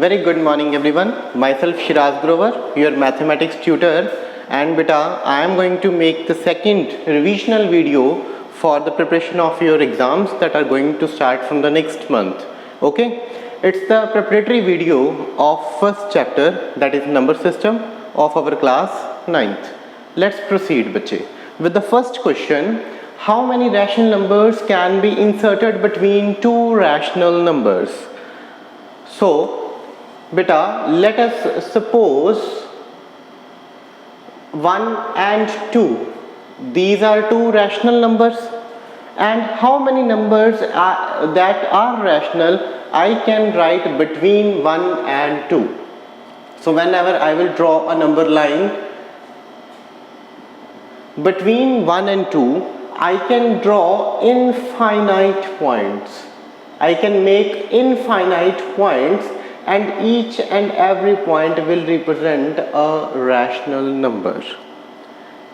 Very good morning everyone. Myself Shiraz Grover, your mathematics tutor, and beta I am going to make the second revisional video for the preparation of your exams that are going to start from the next month. Okay, it's the preparatory video of first chapter, that is number system, of our class 9th. Let's proceed bache with the first question. How many rational numbers can be inserted between two rational numbers? So beta, let us suppose 1 and 2. These are two rational numbers, and how many numbers that are rational I can write between 1 and 2. So whenever I will draw a number line between 1 and 2, I can draw infinite points. I can make infinite points, and each and every point will represent a rational number.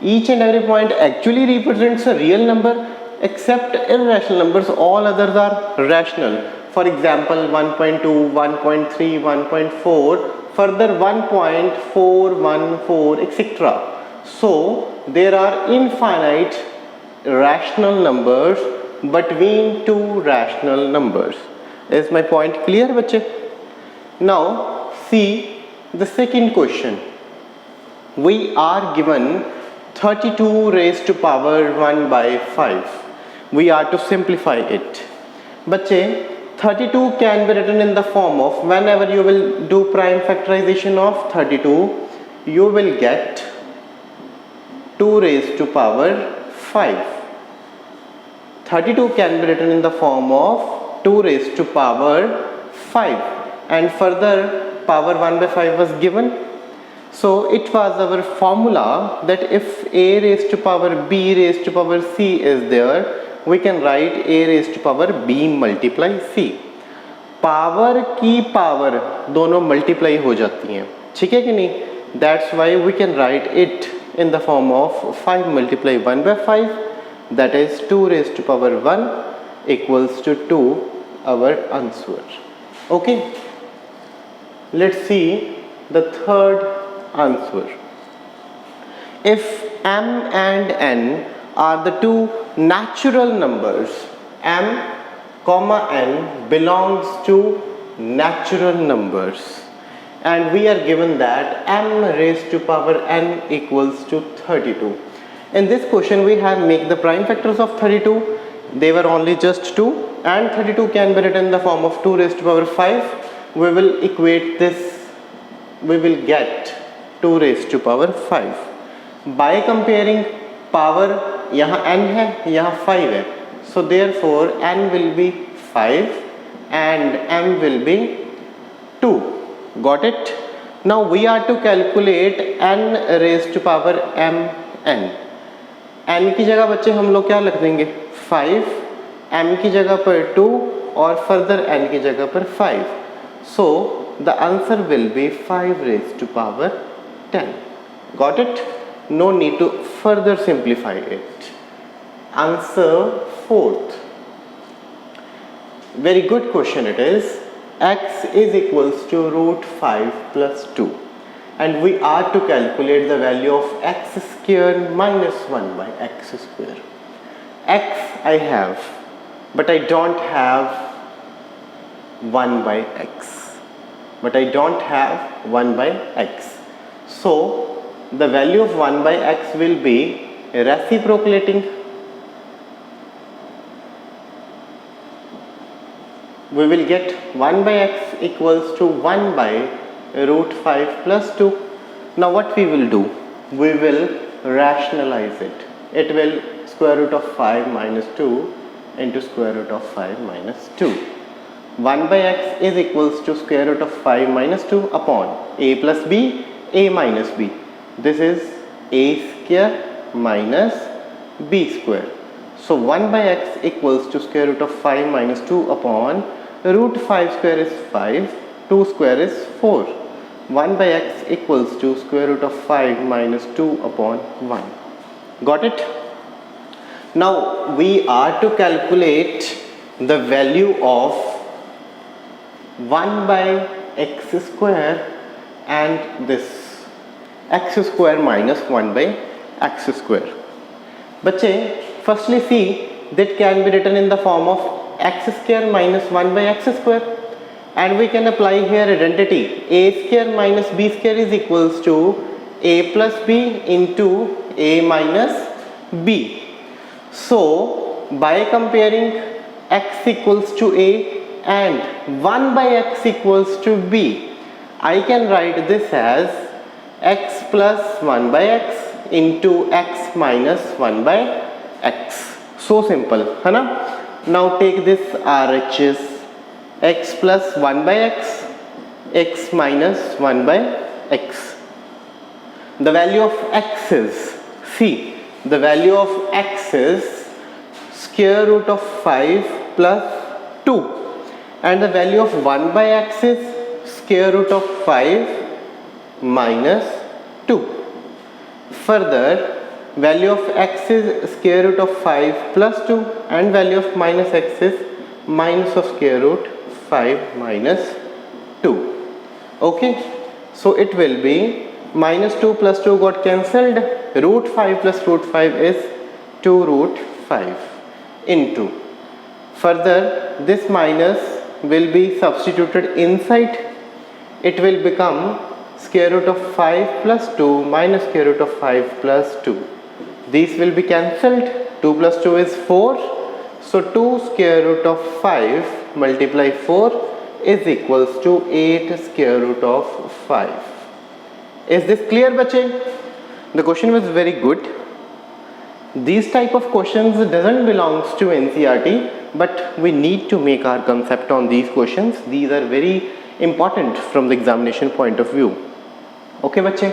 Each and every point actually represents a real number, except irrational numbers. All others are rational. For example, 1.2, 1.3, 1.4, further 1.4, 1.4, etc. So there are infinite rational numbers between two rational numbers. Is my point clear, bache? Now see the second question. We are given 32 raised to power 1 by 5. We are to simplify it. Bache, 32 can be written in the form of, whenever you will do prime factorization of 32, you will get 2 raised to power 5. 32 can be written in the form of 2 raised to power 5. And further power 1 by 5 was given. So it was our formula that if a raised to power b raised to power c is there, we can write a raised to power b multiply c. Power की power दोनों multiply हो जाती हैं, ठीक है कि नहीं? That's why we can write it in the form of 5 multiply 1 by 5, that is 2 raised to power 1 equals to 2, our answer. Okay. Let's see the third answer. If m and n are the two natural numbers, m comma n belongs to natural numbers, and we are given that m raised to power n equals to 32. In this question we have make the prime factors of 32. They were only just 2, and 32 can be written in the form of 2 raised to power 5. We will equate this, we will get 2 raised to power 5 by comparing power. यहाँ n है, यहाँ 5 है, so therefore n will be 5 and m will be 2. Got it? Now we are to calculate n raised to power m n. n की जगह बच्चे हम लोग क्या लिख देंगे? 5, m की जगह पर 2 और फर्दर n की जगह पर 5. So the answer will be 5 raised to power 10. Got it? No need to further simplify it. Answer fourth. Very good question it is. X is equals to root 5 plus 2, and we are to calculate the value of x square minus 1 by x square. X I have, but I don't have 1 by x. But I don't have 1 by x. So the value of 1 by x will be reciprocating. We will get 1 by x equals to 1 by root 5 plus 2. Now what we will do? We will rationalize it. It will square root of 5 minus 2 into square root of 5 minus 2. 1 by x is equals to square root of 5 minus 2 upon a plus b, a minus b. This is a square minus b square. So 1 by x equals to square root of 5 minus 2 upon root 5 square is 5, 2 square is 4. 1 by x equals to square root of 5 minus 2 upon 1. Got it? Now we are to calculate the value of 1 by x square and this x square minus 1 by x square. बच्चे firstly see that can be written in the form of x square minus 1 by x square, and we can apply here identity a square minus b square is equals to a plus b into a minus b. So by comparing x equals to a and 1 by x equals to b, I can write this as x plus 1 by x into x minus 1 by x. So simple, है ना? Now take this RHS x plus 1 by x, x minus 1 by x. The value of x is, see, the value of x is square root of 5 plus 2, and the value of 1 by x is square root of 5 minus 2. Further, value of x is square root of 5 plus 2, and value of minus x is minus of square root 5 minus 2. Okay, so it will be minus 2 plus 2 got cancelled, root 5 plus root 5 is 2 root 5 into, further this minus will be substituted inside, it will become square root of 5 plus 2 minus square root of 5 plus 2. These will be cancelled, 2 plus 2 is 4, so 2 square root of 5 multiply 4 is equals to 8 square root of 5. Is this clear, bache? The question was very good. These type of questions doesn't belongs to NCERT, but we need to make our concept on these questions. These are very important from the examination point of view. Okay, bache?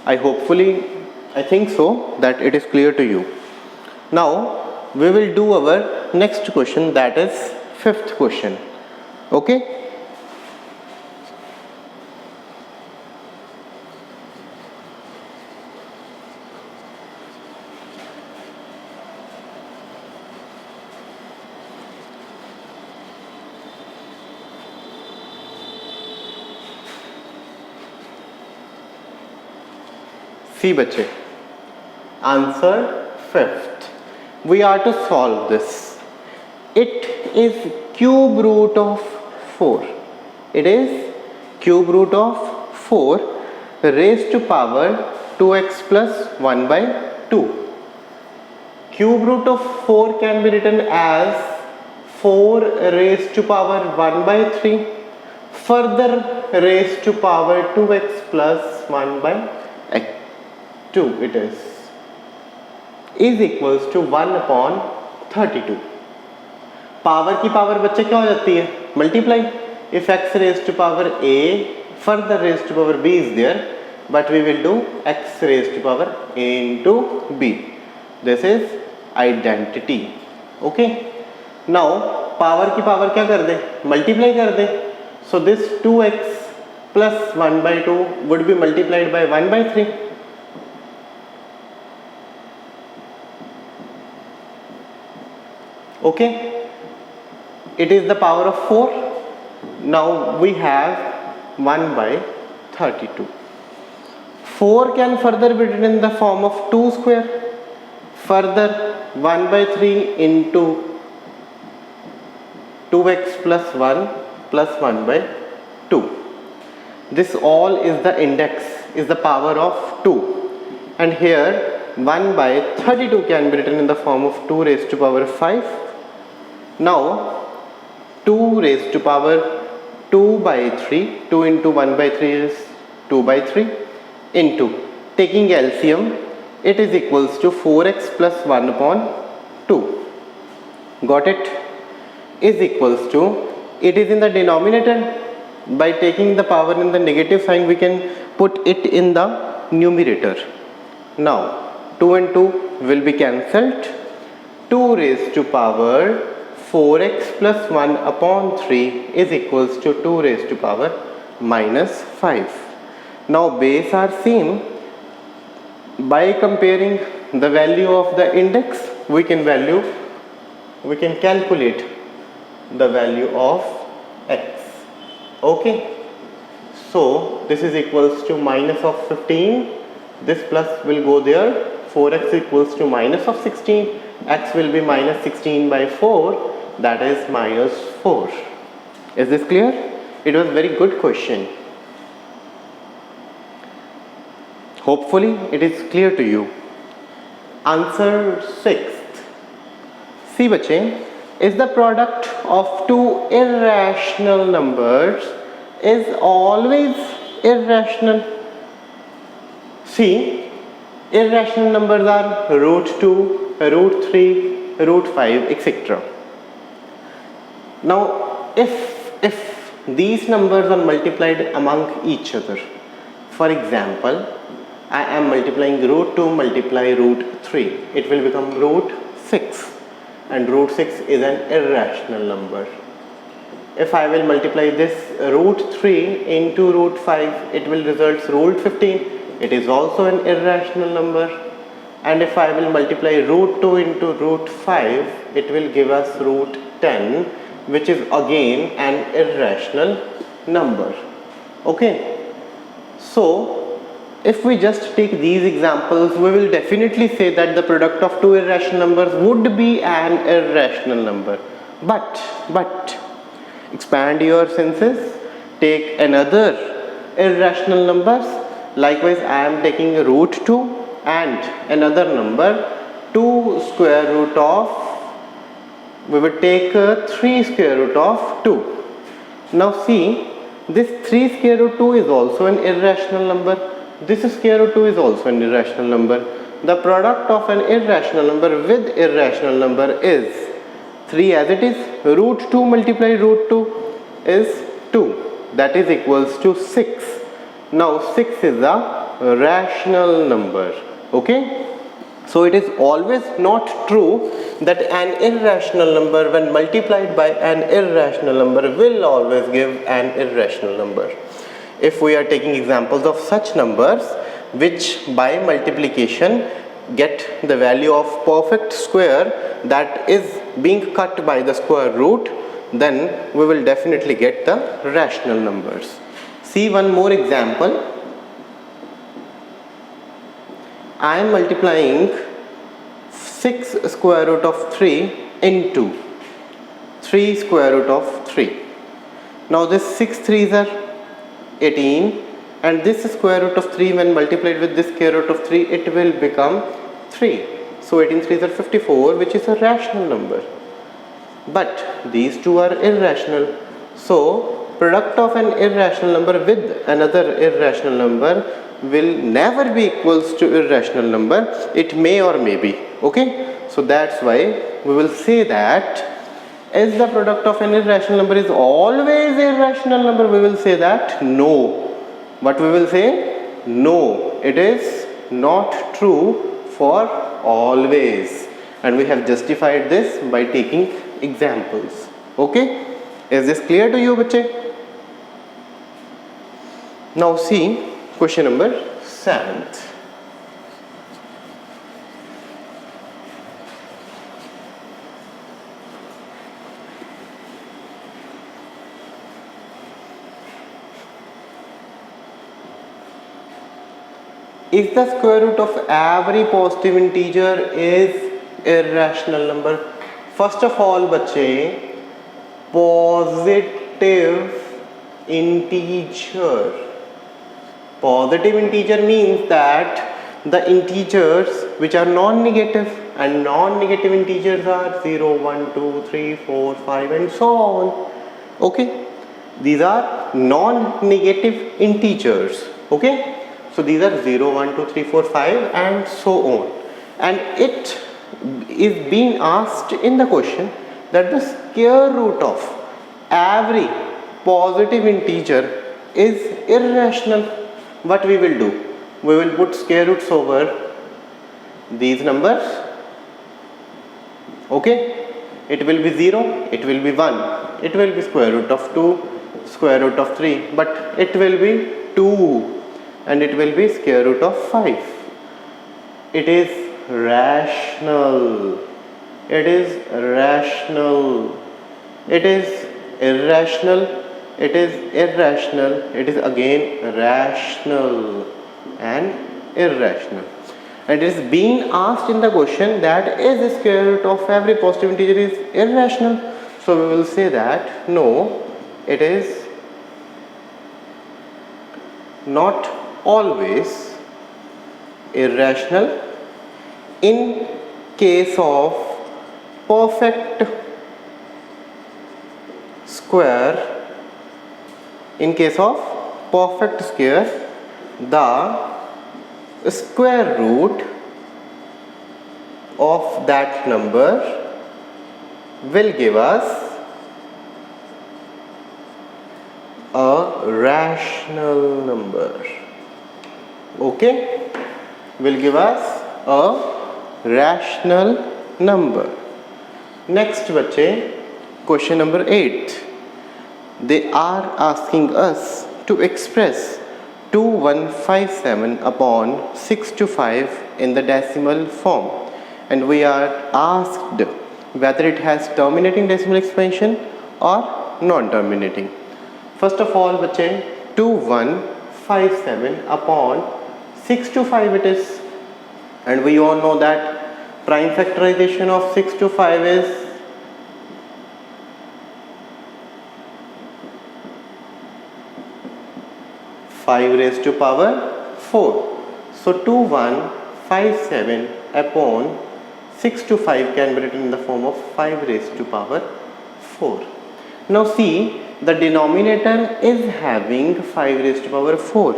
I think so that it is clear to you. Now we will do our next question, that is fifth question. Okay? See, bache, answer fifth. We are to solve this. It is cube root of 4. It is cube root of 4 raised to power 2x plus 1 by 2. Cube root of 4 can be written as 4 raised to power 1 by 3 further raised to power 2x plus 1 by 2 it is equals to 1 upon 32. Power की power बच्चे क्या हो जाती है? Multiply. If x raised to power a further raised to power b is there, but we will do x raised to power a into b. This is identity. Okay. Now power की power क्या कर दे? Multiply कर दे. So this 2x plus 1 by 2 would be multiplied by 1 by 3. Okay, it is the power of 4. Now we have 1 by 32. 4 can further be written in the form of 2 square, further 1 by 3 into 2x plus 1 plus 1 by 2. This all is the index, is the power of 2, and here 1 by 32 can be written in the form of 2 raised to power 5. Now 2 raised to power 2 by 3, 2 into 1 by 3 is 2 by 3 into, taking LCM, it is equals to 4x plus 1 upon 2. Got it? Is equals to, it is in the denominator. By taking the power in the negative sign, we can put it in the numerator. Now 2 and 2 will be cancelled. 2 raised to power 4x plus 1 upon 3 is equals to 2 raised to power minus 5. Now base are same. By comparing the value of the index, we can calculate the value of x. Okay, So this is equals to minus of 15, this plus will go there, 4x equals to minus of 16, x will be minus 16 by 4, that is minus 4. Is this clear? It was a very good question. Hopefully it is clear to you. Answer 6th. See bache, is the product of two irrational numbers is always irrational. See, irrational numbers are root 2, root 3, root 5, etc. Now, if these numbers are multiplied among each other, for example, I am multiplying root 2 multiply root 3, it will become root 6, and root 6 is an irrational number. If I will multiply this root 3 into root 5, it will result root 15, it is also an irrational number. And if I will multiply root 2 into root 5, it will give us root 10, which is again an irrational number. Okay, so if we just take these examples, we will definitely say that the product of two irrational numbers would be an irrational number. But expand your senses, take another irrational numbers. Likewise, I am taking root 2 and another number 2 square root of, we will take 3 square root of 2. Now see, this 3 square root 2 is also an irrational number. This square root 2 is also an irrational number. The product of an irrational number with irrational number is 3 as it is. Root 2 multiply root 2 is 2. That is equals to 6. Now 6 is a rational number. Okay. So it is always not true that an irrational number when multiplied by an irrational number will always give an irrational number. If we are taking examples of such numbers which by multiplication get the value of perfect square that is being cut by the square root, then we will definitely get the rational numbers. See one more example. I am multiplying 6 square root of 3 into 3 square root of 3. Now this 6 3s are 18, and this square root of 3 when multiplied with this square root of 3, it will become 3. So 18 3s are 54, which is a rational number. But these two are irrational. So product of an irrational number with another irrational number will never be equals to irrational number. It may or may be. Okay. So that's why we will say that as the product of an irrational number is always irrational number, we will say that no. What we will say? No. It is not true for always. And we have justified this by taking examples. Okay. Is this clear to you, bache? Now see question number 7th. If the square root of every positive integer is irrational number, first of all bache, positive integer. Positive integer means that the integers which are non-negative, and non-negative integers are 0, 1, 2, 3, 4, 5 and so on. Okay, these are non-negative integers. Okay, so these are 0, 1, 2, 3, 4, 5 and so on. And it is being asked in the question that the square root of every positive integer is irrational. What we will do? We will put square roots over these numbers. Okay, it will be 0, it will be 1, it will be square root of 2, square root of 3, but it will be 2 and it will be square root of 5. It is rational. It is rational. It is irrational. it is irrational, it is again rational and irrational. And it is being asked in the question that is the square root of every positive integer is irrational. So we will say that no, it is not always irrational in case of perfect square. In case of perfect square, the square root of that number will give us a rational number. Okay, will give us a rational number. Next बच्चे, question number 8. They are asking us to express 2157 upon 625 in the decimal form, and we are asked whether it has terminating decimal expansion or non-terminating. First of all बच्चे, 2157 upon 625 it is, and we all know that prime factorization of 6 to 5 is 5 raised to power 4. So 2157 upon 6 to 5 can be written in the form of 5 raised to power 4. Now see, the denominator is having 5 raised to power 4,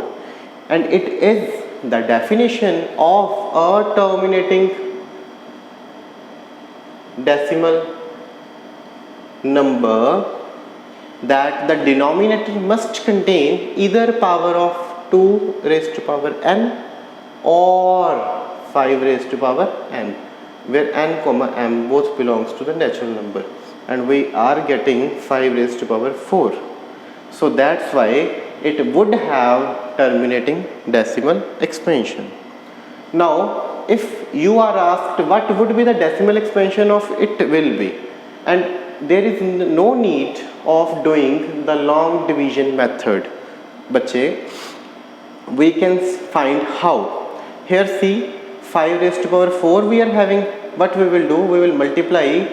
and it is the definition of a terminating decimal number that the denominator must contain either power of 2 raised to power n or 5 raised to power n, where n comma m both belongs to the natural number, and we are getting 5 raised to power 4. So that's why it would have terminating decimal expansion. Now if you are asked what would be the decimal expansion of it will be, and there is no need of doing the long division method, बच्चे, we can find how. Here see, 5 raised to power 4 we are having. What we will do, we will multiply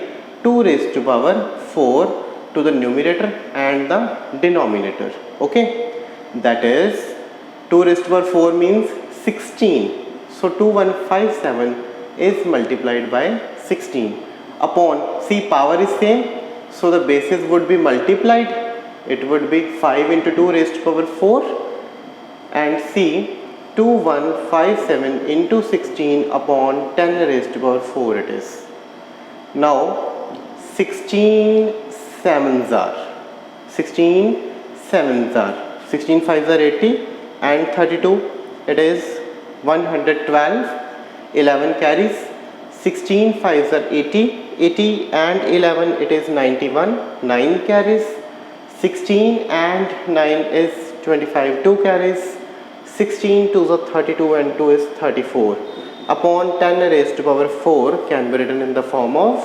2 raised to power 4 to the numerator and the denominator. Okay, that is 2 raised to power 4 means 16. So 2157 is multiplied by 16 upon, see power is same, so the bases would be multiplied. It would be 5 into 2 raised to power 4, and see 2157 into 16 upon 10 raised to power 4 it is. Now 16 sevens are 16 fives are 80 and 32, it is 112. 11 carries, 16 fives are 80 and 11 it is 91. 9 carries, 16 and 9 is 25. 2 carries, 16 2s are 32 and 2 is 34 upon 10 raised to power 4 can be written in the form of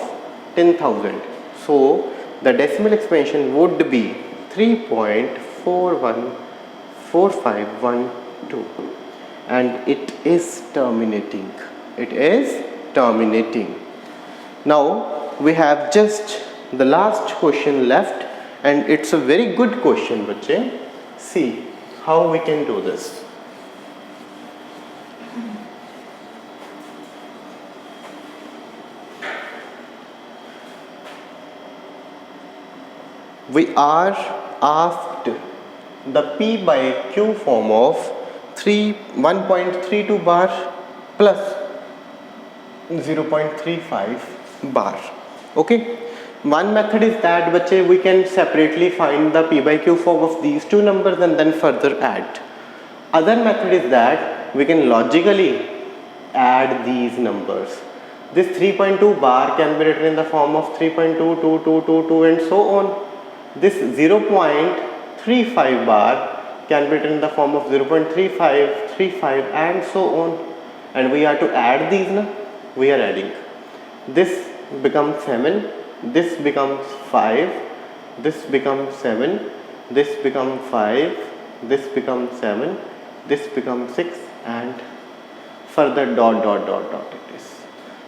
10,000. So the decimal expansion would be 3.414512, and it is terminating. It is terminating. Now we have just the last question left, and it's a very good question, bachche. See how we can do this. We are asked the P by Q form of 1.32 bar plus 0.35 bar. Okay, one method is that bachche, we can separately find the P by Q form of these two numbers and then further add. Other method is that we can logically add these numbers. This 3.2 bar can be written in the form of 3.22222 and so on. This 0.35 bar can be written in the form of 0.3535 and so on, and we are to add these now. We are adding. This becomes 7, this becomes 5, this becomes 7, this becomes 5, this becomes 7, this becomes 6, and further dot dot dot dot it is.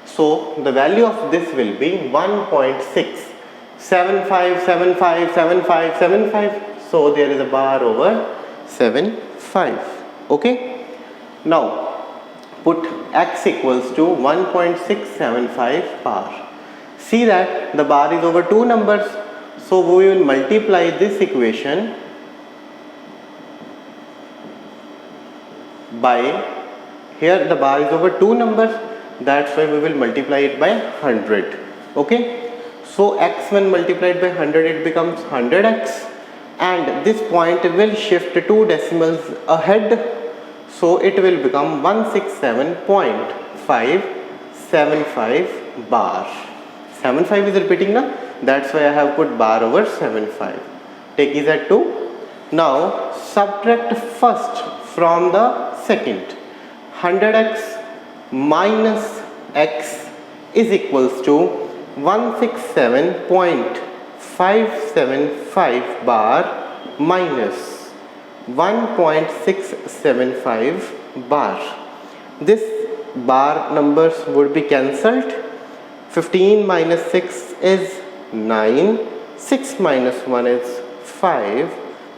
So the value of this will be 1.675757575. So there is a bar over 75. Okay. Now put x equals to 1.675 bar. See that the bar is over two numbers. So we will multiply this equation by, here the bar is over two numbers, that's why we will multiply it by 100. Okay. So x when multiplied by 100 it becomes 100x, and this point will shift 2 decimals ahead, so it will become 167.575 bar. 75 is repeating now, that's why I have put bar over 75. Take is at 2. Now subtract first from the second. 100x minus x is equals to 167.575 bar minus 1.675 bar. This bar numbers would be cancelled. 15 minus 6 is 9, 6 minus 1 is 5,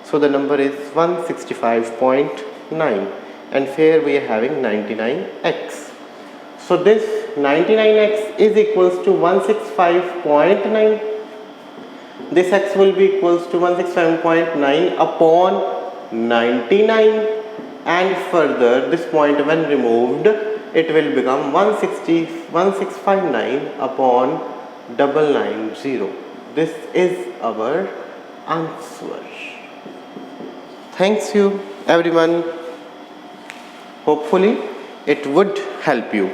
so the number is 165.9, and here we are having 99x. So this 99x is equals to 165.9. This x will be equals to 167.9 upon 99, and further this point when removed it will become 1659 upon 990. This is our answer. Thanks you everyone. Hopefully it would help you.